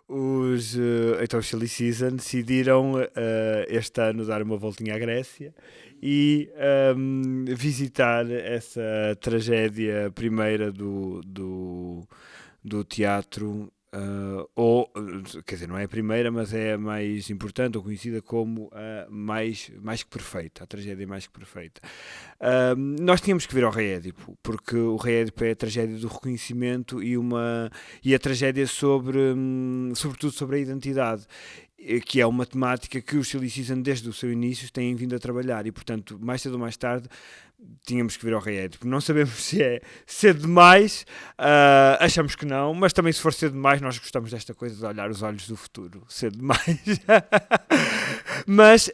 Então os Silly Season decidiram este ano dar uma voltinha à Grécia e visitar essa tragédia primeira do teatro, quer dizer, não é a primeira, mas é a mais importante ou conhecida como a mais que perfeita, a tragédia mais que perfeita. Nós tínhamos que ver ao Rei Édipo, porque o Rei Édipo é a tragédia do reconhecimento e a tragédia sobretudo sobre a identidade, que é uma temática que os Silly Season desde o seu início têm vindo a trabalhar e, portanto, mais cedo ou mais tarde tínhamos que vir ao Rei Édipo. Não sabemos se é cedo demais, achamos que não, mas também se for cedo demais nós gostamos desta coisa de olhar os olhos do futuro, cedo demais. Mas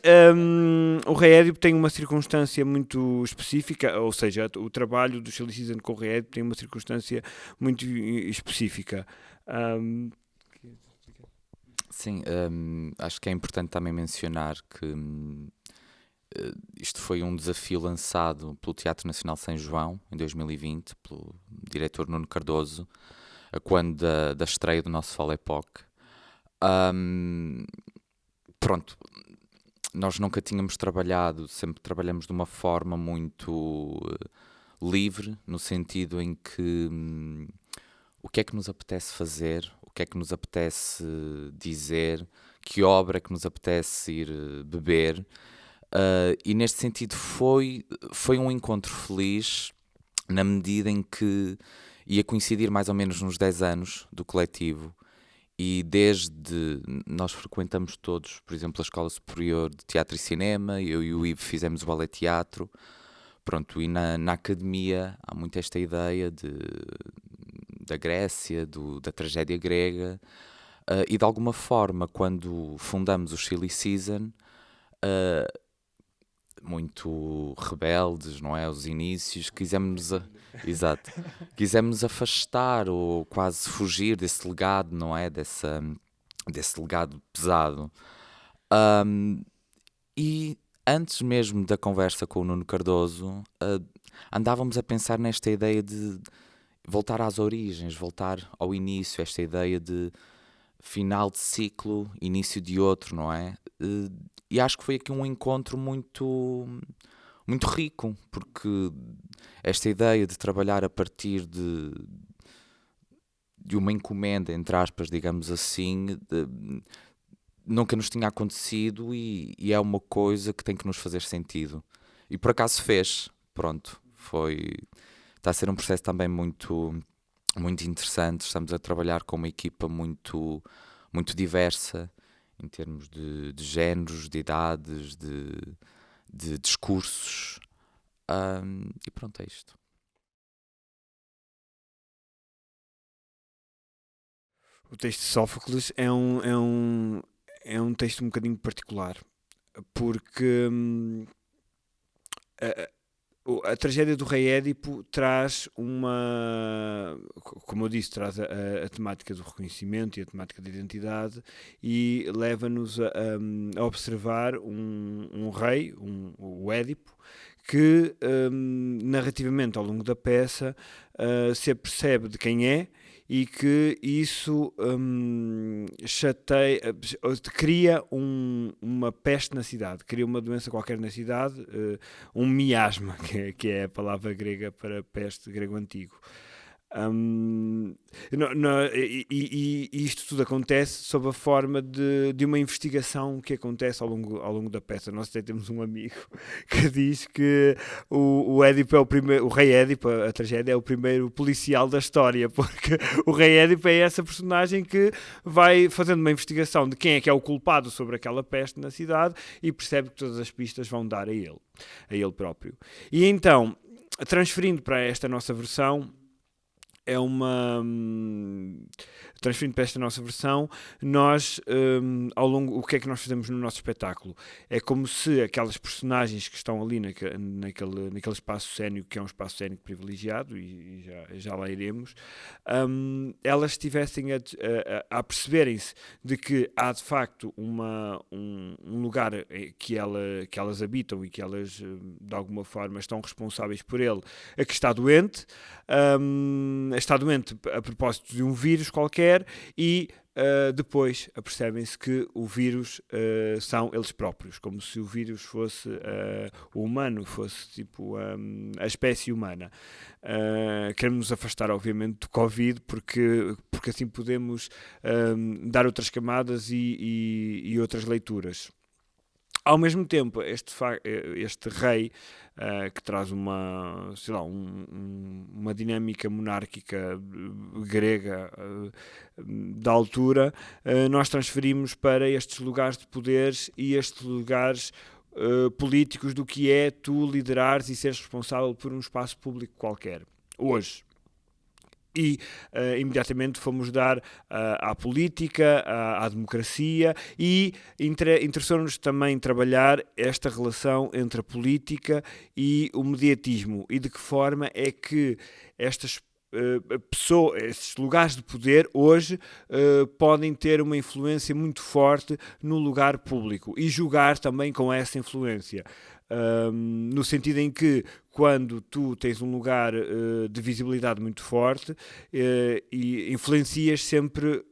o Rei Édipo tem uma circunstância muito específica, ou seja, o trabalho do Silly Season com o Rei Édipo tem uma circunstância muito específica. Sim, acho que é importante também mencionar que isto foi um desafio lançado pelo Teatro Nacional São João, em 2020, pelo diretor Nuno Cardoso, a quando da estreia do nosso Fall Epoque. Pronto, nós nunca tínhamos trabalhado, sempre trabalhamos de uma forma muito livre, no sentido em que o que é que nos apetece fazer, o que é que nos apetece dizer, que obra é que nos apetece ir beber. E neste sentido foi um encontro feliz, na medida em que ia coincidir mais ou menos nos 10 anos do coletivo, e desde nós frequentamos todos, por exemplo, a Escola Superior de Teatro e Cinema, eu e o Ivo fizemos o ballet teatro, pronto, e na academia há muito esta ideia da Grécia, da tragédia grega, e de alguma forma, quando fundamos o Silly Season, muito rebeldes, não é? Os inícios, exato, quisemos afastar ou quase fugir desse legado, não é? Desse legado pesado. E antes mesmo da conversa com o Nuno Cardoso, andávamos a pensar nesta ideia de voltar às origens, voltar ao início, esta ideia de final de ciclo, início de outro, não é? E acho que foi aqui um encontro muito, muito rico, porque esta ideia de trabalhar a partir de uma encomenda, entre aspas, digamos assim, nunca nos tinha acontecido e é uma coisa que tem que nos fazer sentido. E por acaso fez, pronto, está a ser um processo também muito, muito interessante. Estamos a trabalhar com uma equipa muito, muito diversa, em termos de géneros, de idades, de discursos. E pronto, é isto. O texto de Sófocles é um texto um bocadinho particular, porque a tragédia do Rei Édipo traz como eu disse, traz a temática do reconhecimento e a temática da identidade e leva-nos a observar um rei, o Édipo, que narrativamente ao longo da peça se apercebe de quem é e que isso cria uma peste na cidade, cria uma doença qualquer na cidade, um miasma, que é a palavra grega para peste, grego antigo. E isto tudo acontece sob a forma de uma investigação que acontece ao longo da peça. Nós até temos um amigo que diz que o Édipo é o Rei Édipo, a tragédia, é o primeiro policial da história, porque o Rei Édipo é essa personagem que vai fazendo uma investigação de quem é que é o culpado sobre aquela peste na cidade e percebe que todas as pistas vão dar a ele próprio. E então, transferindo para esta nossa versão, transferindo para esta nossa versão, nós, o que é que nós fazemos no nosso espetáculo? É como se aquelas personagens que estão ali naquele espaço cénico, que é um espaço cénico privilegiado, e já lá iremos, elas estivessem a perceberem-se de que há de facto um lugar que elas habitam e que elas de alguma forma estão responsáveis por ele, que está doente a propósito de um vírus qualquer, e depois apercebem-se que o vírus são eles próprios, como se o vírus fosse o humano, fosse tipo a espécie humana. Queremos nos afastar, obviamente, do Covid, porque assim podemos dar outras camadas e outras leituras. Ao mesmo tempo, este rei, que traz uma, sei lá, uma dinâmica monárquica grega da altura, nós transferimos para estes lugares de poderes e estes lugares políticos do que é tu liderares e seres responsável por um espaço público qualquer. Hoje. E imediatamente fomos dar à política, à democracia, e interessou-nos também trabalhar esta relação entre a política e o mediatismo, e de que forma é que estas estes lugares de poder hoje podem ter uma influência muito forte no lugar público e jogar também com essa influência. No sentido em que quando tu tens um lugar de visibilidade muito forte e influencias sempre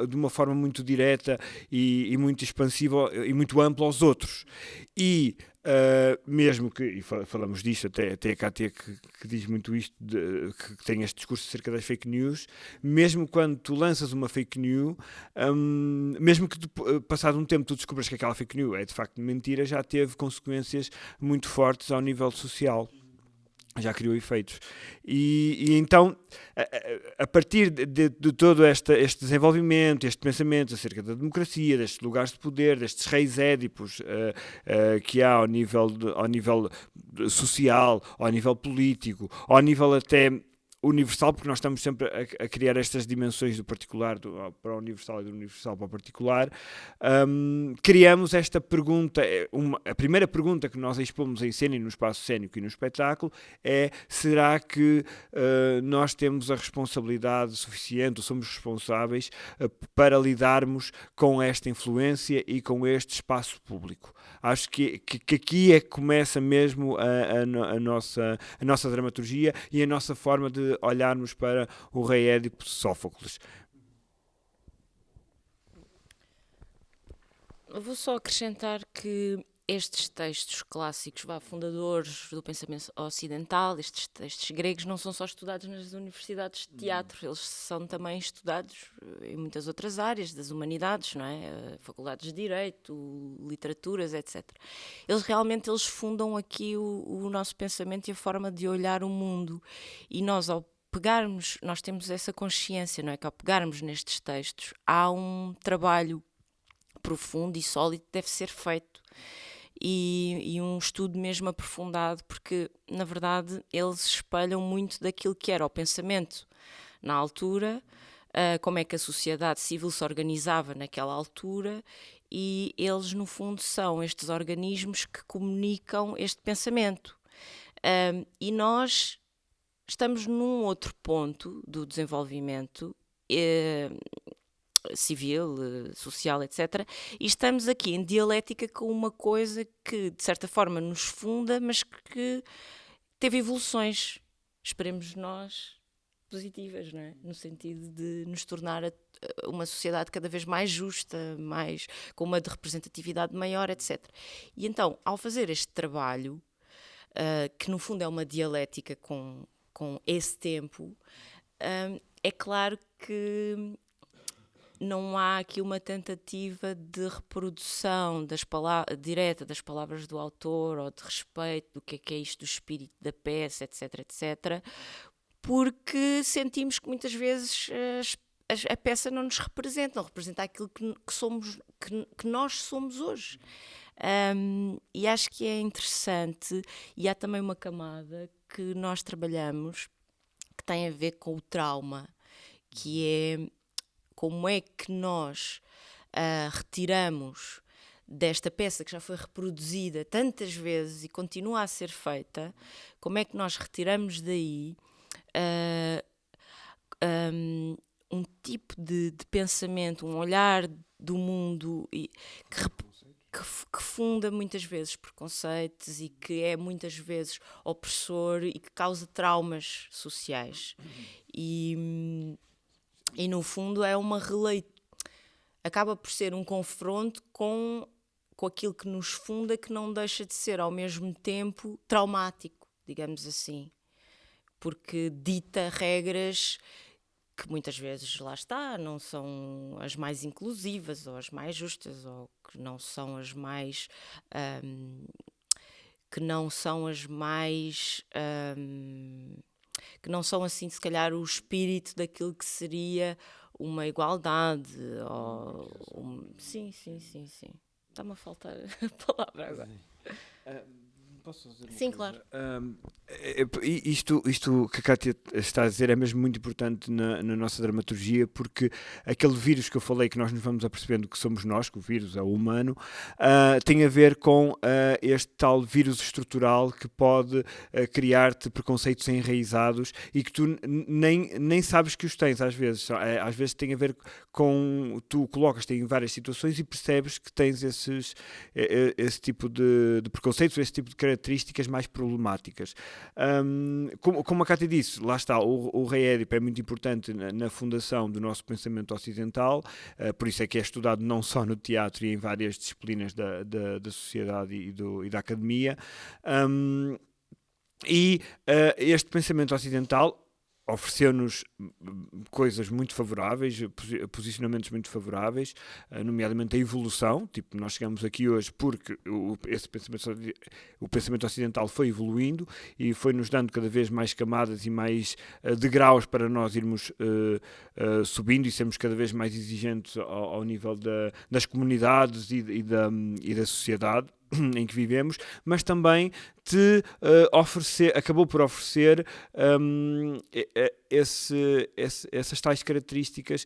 de uma forma muito direta e muito expansiva e muito ampla aos outros. E mesmo que, e falamos disto, até a KT que diz muito isto, que tem este discurso acerca das fake news, mesmo quando tu lanças uma fake news, mesmo que passado um tempo tu descubras que aquela fake news é de facto mentira, já teve consequências muito fortes ao nível social. Já criou efeitos. E então, a partir de todo este desenvolvimento, este pensamento acerca da democracia, destes lugares de poder, destes reis édipos que há ao nível social, ao nível político, ao nível até universal, porque nós estamos sempre a criar estas dimensões do particular para o universal e do universal para o particular, criamos esta pergunta, a primeira pergunta que nós expomos em cena e no espaço cênico e no espetáculo é: será que nós temos a responsabilidade suficiente, ou somos responsáveis para lidarmos com esta influência e com este espaço público? Acho que aqui é que começa mesmo a nossa dramaturgia e a nossa forma de olharmos para o rei Édipo de Sófocles. Eu vou só acrescentar que estes textos clássicos, fundadores do pensamento ocidental, estes textos gregos, não são só estudados nas universidades de teatro, eles são também estudados em muitas outras áreas das humanidades, não é? Faculdades de Direito, literaturas, etc. Eles fundam aqui o nosso pensamento e a forma de olhar o mundo. E nós, ao pegarmos, nós temos essa consciência, não é? Que ao pegarmos nestes textos, há um trabalho profundo e sólido que deve ser feito. E um estudo mesmo aprofundado, porque, na verdade, eles espelham muito daquilo que era o pensamento na altura, como é que a sociedade civil se organizava naquela altura, e eles, no fundo, são estes organismos que comunicam este pensamento. E nós estamos num outro ponto do desenvolvimento civil, social, etc. E estamos aqui em dialética com uma coisa que, de certa forma, nos funda, mas que teve evoluções, esperemos nós, positivas, não é? No sentido de nos tornar uma sociedade cada vez mais justa, com uma representatividade maior, etc. E então, ao fazer este trabalho, que no fundo é uma dialética com esse tempo, é claro que não há aqui uma tentativa de reprodução direta das palavras do autor ou de respeito do que é isto do espírito da peça, etc, etc, porque sentimos que muitas vezes a peça não nos representa, não representa aquilo que nós somos hoje. E acho que é interessante, e há também uma camada que nós trabalhamos que tem a ver com o trauma, que é como é que nós retiramos desta peça que já foi reproduzida tantas vezes e continua a ser feita, como é que nós retiramos daí um tipo de pensamento, um olhar do mundo que funda muitas vezes preconceitos e que é muitas vezes opressor e que causa traumas sociais. E no fundo é uma acaba por ser um confronto com aquilo que nos funda, que não deixa de ser ao mesmo tempo traumático, digamos assim, porque dita regras que muitas vezes, lá está, não são as mais inclusivas ou as mais justas, ou que não são as mais que não são as mais que não são assim, se calhar, o espírito daquilo que seria uma igualdade ou sim. Está-me a faltar a palavra agora. Posso dizer uma Sim, coisa? claro. Isto que a Cátia está a dizer é mesmo muito importante na nossa dramaturgia, porque aquele vírus que eu falei, que nós nos vamos apercebendo que somos nós, que o vírus é o humano, tem a ver com este tal vírus estrutural que pode criar-te preconceitos enraizados e que tu nem sabes que os tens às vezes. Às vezes tem a ver com... Tu colocas-te em várias situações e percebes que tens esse tipo de preconceitos, esse tipo de características mais problemáticas. Como a Cátia disse, lá está, o rei Édipo é muito importante na fundação do nosso pensamento ocidental, por isso é que é estudado não só no teatro e em várias disciplinas da sociedade e da academia. Este pensamento ocidental ofereceu-nos coisas muito favoráveis, posicionamentos muito favoráveis, nomeadamente a evolução. Tipo, nós chegamos aqui hoje porque o pensamento ocidental foi evoluindo e foi-nos dando cada vez mais camadas e mais degraus para nós irmos subindo e sermos cada vez mais exigentes ao nível das comunidades e da sociedade em que vivemos, mas também acabou por oferecer essas tais características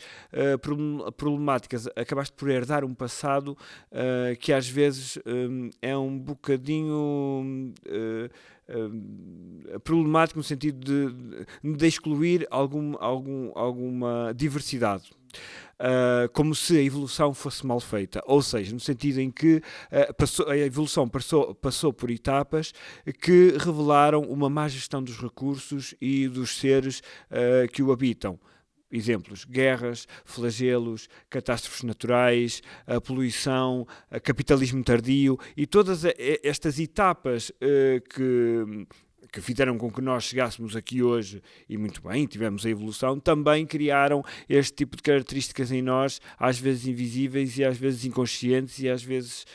problemáticas. Acabaste por herdar um passado que às vezes é um bocadinho problemático no sentido de excluir alguma diversidade. Como se a evolução fosse mal feita, ou seja, no sentido em que a evolução passou por etapas que revelaram uma má gestão dos recursos e dos seres que o habitam. Exemplos: guerras, flagelos, catástrofes naturais, a poluição, capitalismo tardio e todas estas etapas que fizeram com que nós chegássemos aqui hoje, e muito bem, tivemos a evolução, também criaram este tipo de características em nós, às vezes invisíveis e às vezes inconscientes e às vezes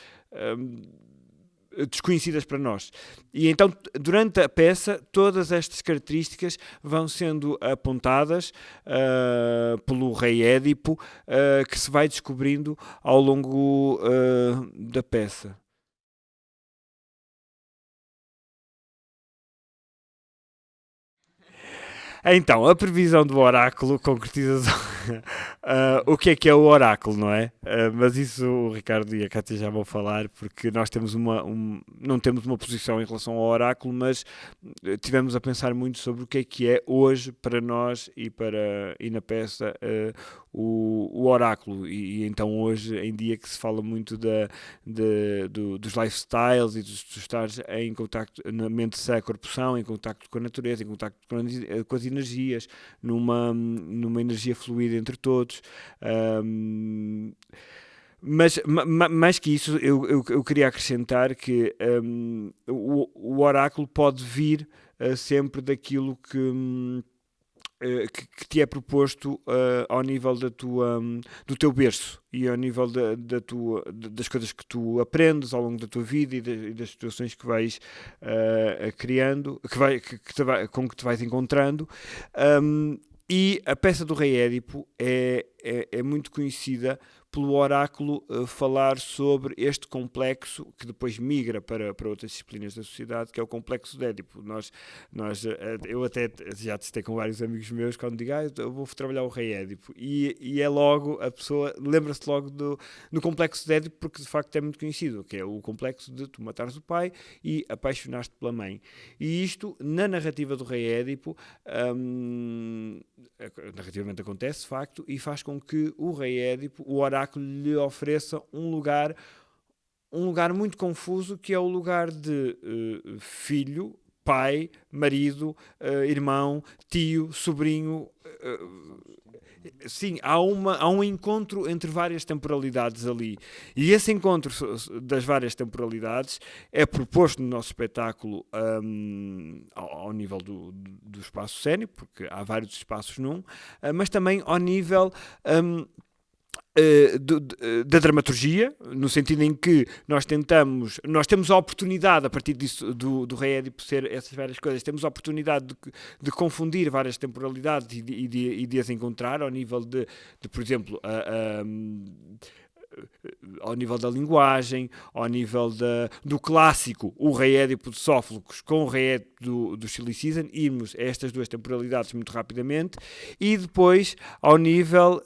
desconhecidas para nós. E então, durante a peça, todas estas características vão sendo apontadas pelo rei Édipo, que se vai descobrindo ao longo da peça. Então, a previsão do oráculo, concretização. O que é o oráculo, não é? Mas isso o Ricardo e a Cátia já vão falar, porque nós temos não temos uma posição em relação ao oráculo, mas tivemos a pensar muito sobre o que é hoje para nós e na peça o oráculo. E então hoje em dia que se fala muito dos lifestyles e dos estares em contacto, na mente sã, corpo-são, em contacto com a natureza, em contacto com as energias, numa energia fluida entre todos. Mas mais que isso, eu queria acrescentar que o oráculo pode vir sempre daquilo que te é proposto ao nível do teu berço e ao nível das coisas que tu aprendes ao longo da tua vida e das situações que vais criando, com que te vais encontrando. E a peça do Rei Édipo é muito conhecida pelo oráculo falar sobre este complexo que depois migra para outras disciplinas da sociedade, que é o complexo de Édipo. Eu até já testei com vários amigos meus quando digo, eu vou trabalhar o Rei Édipo. E é logo, a pessoa lembra-se logo do complexo de Édipo, porque de facto é muito conhecido, que é o complexo de tu matares o pai e apaixonaste pela mãe. E isto, na narrativa do Rei Édipo, narrativamente acontece, de facto, e faz com que o Rei Édipo, o oráculo, lhe ofereça um lugar muito confuso, que é o lugar de filho, pai, marido, irmão, tio, sobrinho, Sim, há um encontro entre várias temporalidades ali. E esse encontro das várias temporalidades é proposto no nosso espetáculo ao nível do espaço cénico, porque há vários espaços mas também ao nível da dramaturgia, no sentido em que nós temos a oportunidade, a partir disso, do Rei Édipo ser essas várias coisas, temos a oportunidade de confundir várias temporalidades e de as encontrar ao nível por exemplo, ao nível da linguagem, ao nível do clássico, o Rei Édipo de Sófocles com o Rei Édipo do Silly Season, irmos a estas duas temporalidades muito rapidamente, e depois ao nível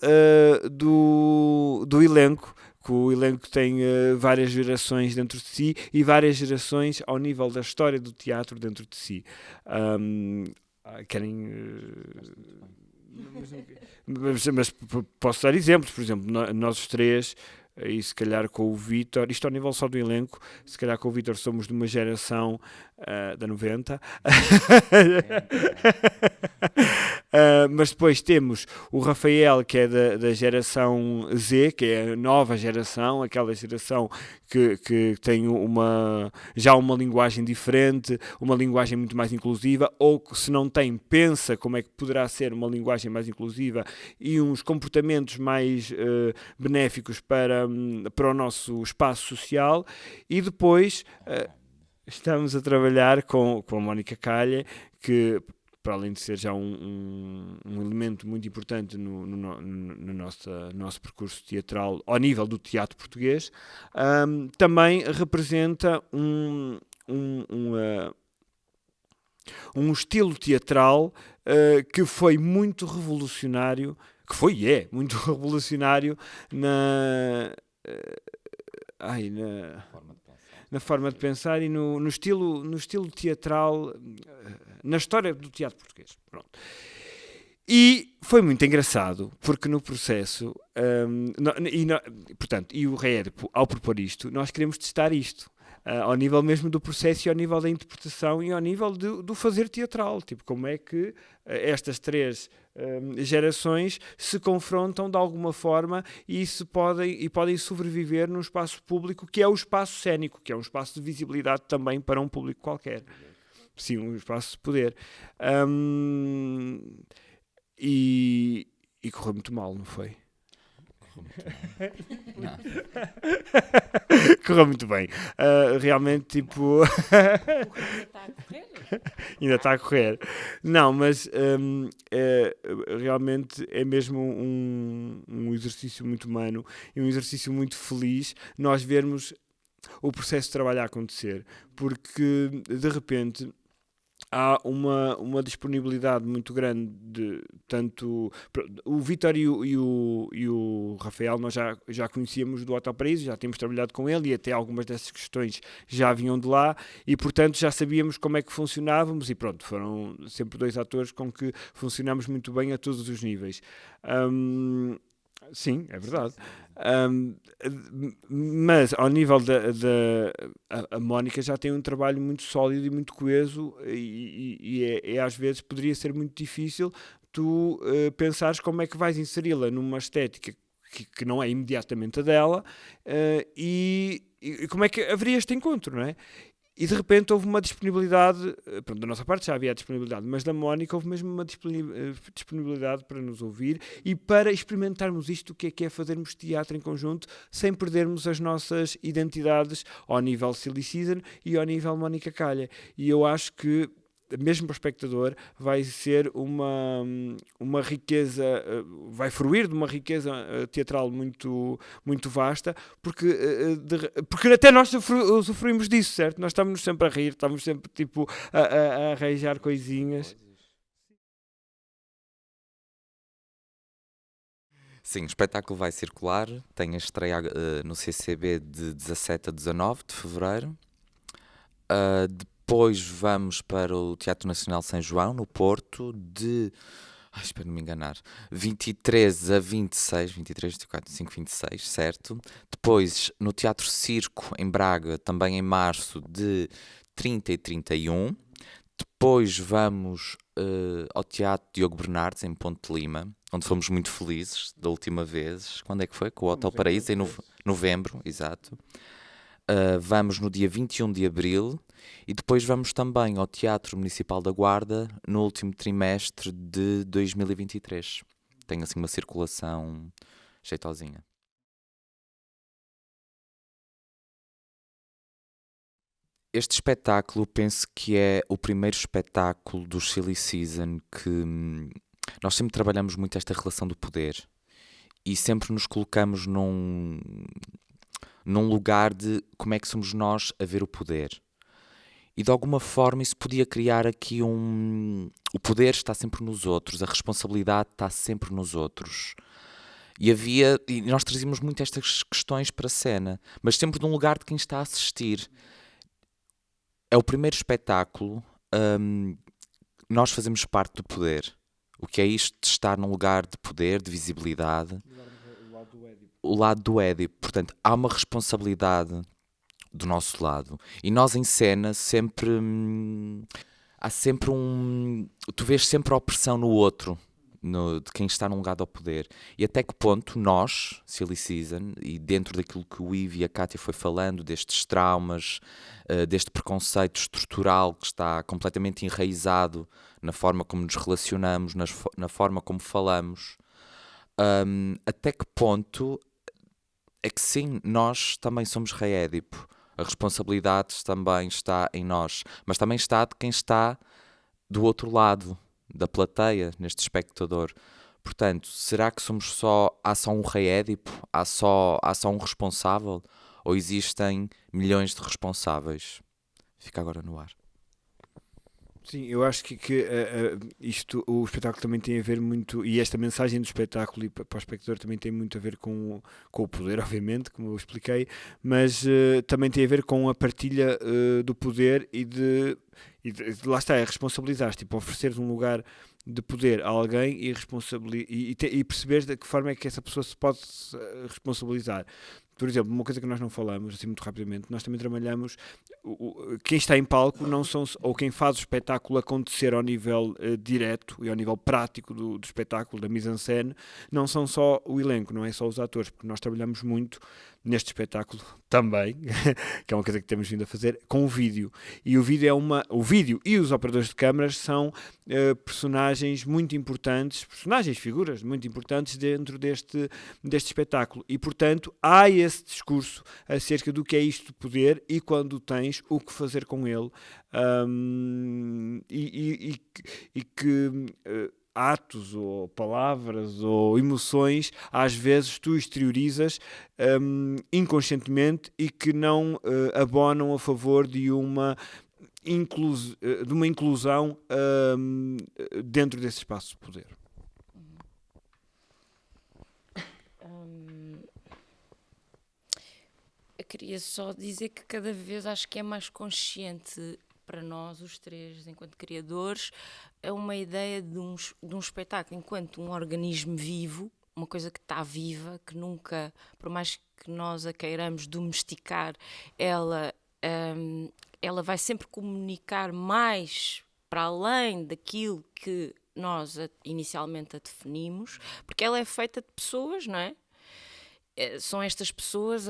do elenco, que o elenco tem várias gerações dentro de si e várias gerações ao nível da história do teatro dentro de si. Querem... Mas posso dar exemplos, por exemplo, nós os três, e se calhar com o Vítor, isto ao nível só do elenco, se calhar com o Vítor somos de uma geração da 90, mas depois temos o Rafael, que é da geração Z, que é a nova geração, aquela geração que tem já uma linguagem diferente, uma linguagem muito mais inclusiva, ou que se não tem, pensa como é que poderá ser uma linguagem mais inclusiva e uns comportamentos mais benéficos para o nosso espaço social. E depois estamos a trabalhar com a Mónica Calha, que para além de ser já um elemento muito importante no nosso percurso teatral ao nível do teatro português, também representa um estilo teatral que foi muito revolucionário, muito revolucionário na forma de pensar e no estilo teatral, na história do teatro português. Pronto. E foi muito engraçado, porque no processo, e o Rei Édipo, ao propor isto, nós queremos testar isto. Ao nível mesmo do processo e ao nível da interpretação e ao nível do fazer teatral. Tipo, como é que estas três gerações se confrontam de alguma forma e podem sobreviver num espaço público que é o espaço cénico, que é um espaço de visibilidade também para um público qualquer. Sim, um espaço de poder. E correu muito mal, não foi? Correu muito bem. Realmente, tipo. Ainda está a correr. Não, mas realmente é mesmo um exercício muito humano e um exercício muito feliz nós vermos o processo de trabalho a acontecer, porque de repente há uma disponibilidade muito grande de tanto o Vítor e o Rafael. Nós já conhecíamos do Hotel Paraíso, já tínhamos trabalhado com ele e até algumas dessas questões já vinham de lá e portanto já sabíamos como é que funcionávamos e pronto, foram sempre dois atores com que funcionámos muito bem a todos os níveis. Sim, é verdade. Mas ao nível a Mónica já tem um trabalho muito sólido e muito coeso e às vezes poderia ser muito difícil tu pensares como é que vais inseri-la numa estética que não é imediatamente a dela e como é que haveria este encontro, não é? E de repente houve uma disponibilidade, pronto, da nossa parte já havia a disponibilidade, mas da Mónica houve mesmo uma disponibilidade para nos ouvir e para experimentarmos isto, o que é fazermos teatro em conjunto, sem perdermos as nossas identidades ao nível Silly Season e ao nível Mónica Calha. E eu acho que, mesmo para o espectador, vai ser uma riqueza, vai fruir de uma riqueza teatral muito, muito vasta, porque até nós sofrimos disso, certo? Nós estamos sempre a rir, estamos sempre tipo a arranjar coisinhas. Sim, o espetáculo vai circular, tem a estreia no CCB de 17 a 19 de fevereiro. Depois vamos para o Teatro Nacional São João, no Porto, espero não me enganar, 23 a 26, 23, 24, 25, 26, certo? Depois no Teatro Circo, em Braga, também em março, de 30 e 31. Depois vamos ao Teatro Diogo Bernardes, em Ponte de Lima, onde fomos muito felizes da última vez. Quando é que foi? Com o Hotel Paraíso, em novembro, exato. Vamos no dia 21 de abril e depois vamos também ao Teatro Municipal da Guarda no último trimestre de 2023. Tem assim uma circulação jeitosinha. Este espetáculo penso que é o primeiro espetáculo do Silly Season que nós sempre trabalhamos muito esta relação do poder e sempre nos colocamos num lugar de como é que somos nós a ver o poder. E de alguma forma isso podia criar aqui o poder está sempre nos outros, a responsabilidade está sempre nos outros. E nós trazíamos muito estas questões para a cena, mas sempre de um lugar de quem está a assistir. É o primeiro espetáculo, nós fazemos parte do poder. O que é isto de estar num lugar de poder, de visibilidade? O lado do Édipo. Portanto, há uma responsabilidade do nosso lado. E nós em cena sempre... há sempre tu vês sempre a opressão no outro, de quem está num lugar do poder. E até que ponto nós, Silly Season, e dentro daquilo que o Ivo e a Cátia foi falando, destes traumas, deste preconceito estrutural que está completamente enraizado na forma como nos relacionamos, na forma como falamos, até que ponto é que sim, nós também somos rei Édipo. A responsabilidade também está em nós, mas também está de quem está do outro lado da plateia, neste espectador. Portanto, será que há só um rei Édipo? Há só um responsável? Ou existem milhões de responsáveis? Fica agora no ar. Sim, eu acho que o espetáculo também tem a ver muito, e esta mensagem do espetáculo e para o espectador também tem muito a ver com o poder, obviamente, como eu expliquei, mas também tem a ver com a partilha do poder e lá está, é responsabilizar, tipo, ofereceres um lugar de poder a alguém e perceberes de que forma é que essa pessoa se pode responsabilizar. Por exemplo, uma coisa que nós não falamos, assim muito rapidamente, nós também trabalhamos, quem está em palco não são, ou quem faz o espetáculo acontecer ao nível direto e ao nível prático do espetáculo, da mise-en-scène, não são só o elenco, não é só os atores, porque nós trabalhamos muito neste espetáculo também, que é uma coisa que temos vindo a fazer, com o vídeo. E o vídeo e os operadores de câmaras são personagens muito importantes, figuras muito importantes dentro deste espetáculo. E, portanto, há esse discurso acerca do que é isto de poder e quando tens, o que fazer com ele. E que atos ou palavras ou emoções às vezes tu exteriorizas inconscientemente e que não abonam a favor de uma inclusão dentro desse espaço de poder. Eu queria só dizer que cada vez acho que é mais consciente para nós, os três, enquanto criadores, é uma ideia de um espetáculo enquanto um organismo vivo, uma coisa que está viva, que nunca, por mais que nós a queiramos domesticar, ela vai sempre comunicar mais para além daquilo que nós inicialmente a definimos, porque ela é feita de pessoas, não é? São estas pessoas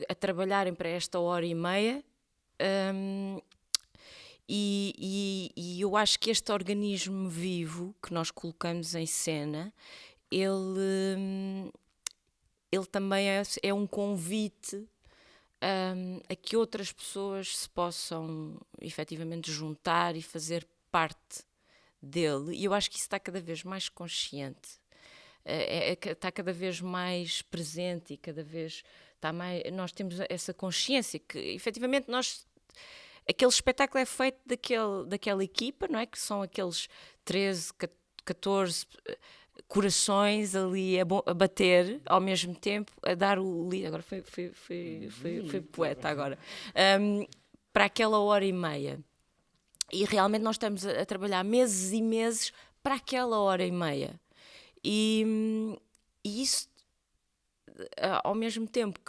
a trabalharem para esta hora e meia, e eu acho que este organismo vivo que nós colocamos em cena, ele também é um convite a que outras pessoas se possam efetivamente juntar e fazer parte dele, e eu acho que isso está cada vez mais consciente. Está cada vez mais presente e cada vez está mais, nós temos essa consciência que efetivamente aquele espetáculo é feito daquela equipa, não é? Que são aqueles 13, 14 corações ali a bater ao mesmo tempo, a dar o lead. Agora foi poeta agora. Para aquela hora e meia. E realmente nós estamos a trabalhar meses e meses para aquela hora e meia. E isso, ao mesmo tempo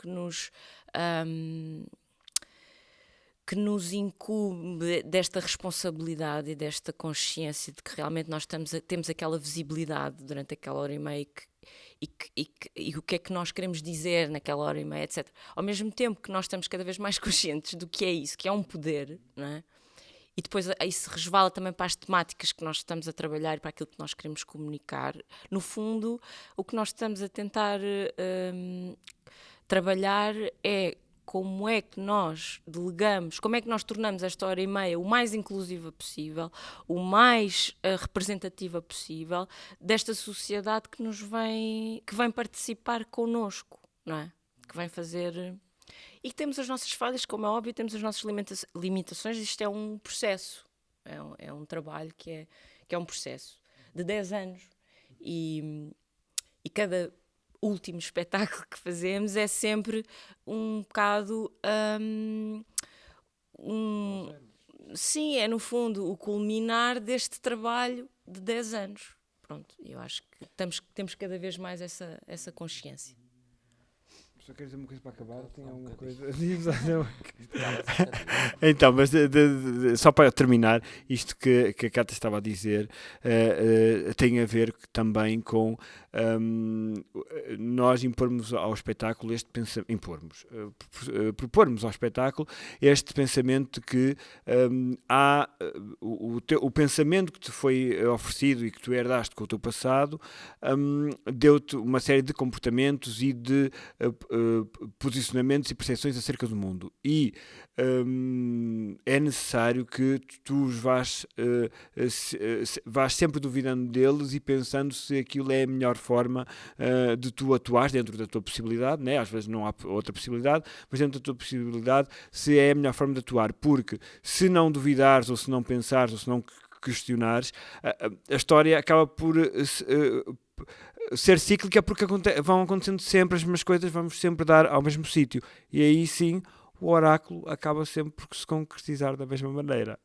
que que nos incumbe desta responsabilidade e desta consciência de que realmente nós temos aquela visibilidade durante aquela hora e meia e o que é que nós queremos dizer naquela hora e meia, etc. Ao mesmo tempo que nós estamos cada vez mais conscientes do que é isso, que é um poder, não é? E depois aí se resvala também para as temáticas que nós estamos a trabalhar e para aquilo que nós queremos comunicar. No fundo, o que nós estamos a tentar trabalhar é como é que nós delegamos, como é que nós tornamos esta hora e meia o mais inclusiva possível, o mais representativa possível desta sociedade que vem participar connosco, não é? Que vem fazer... E que temos as nossas falhas, como é óbvio, temos as nossas limitações. Isto é um processo, é um trabalho que é um processo de 10 anos. E cada último espetáculo que fazemos é sempre um bocado... sim, é no fundo o culminar deste trabalho de 10 anos. Pronto, eu acho que temos cada vez mais essa consciência. Só quero dizer uma coisa para acabar? Tem alguma coisa? Então, mas só para terminar, isto que a Cátia estava a dizer tem a ver também com nós impormos ao espetáculo este pensamento, propormos ao espetáculo este pensamento de que há o pensamento que te foi oferecido e que tu herdaste com o teu passado deu-te uma série de comportamentos e de posicionamentos e percepções acerca do mundo e é necessário que tu os vás sempre duvidando deles e pensando se aquilo é a melhor forma de tu atuares dentro da tua possibilidade, né? Às vezes não há outra possibilidade, mas dentro da tua possibilidade se é a melhor forma de atuar, porque se não duvidares ou se não pensares ou se não questionares, a história acaba por ser cíclica porque vão acontecendo sempre as mesmas coisas, vamos sempre dar ao mesmo sítio e aí sim o oráculo acaba sempre por se concretizar da mesma maneira.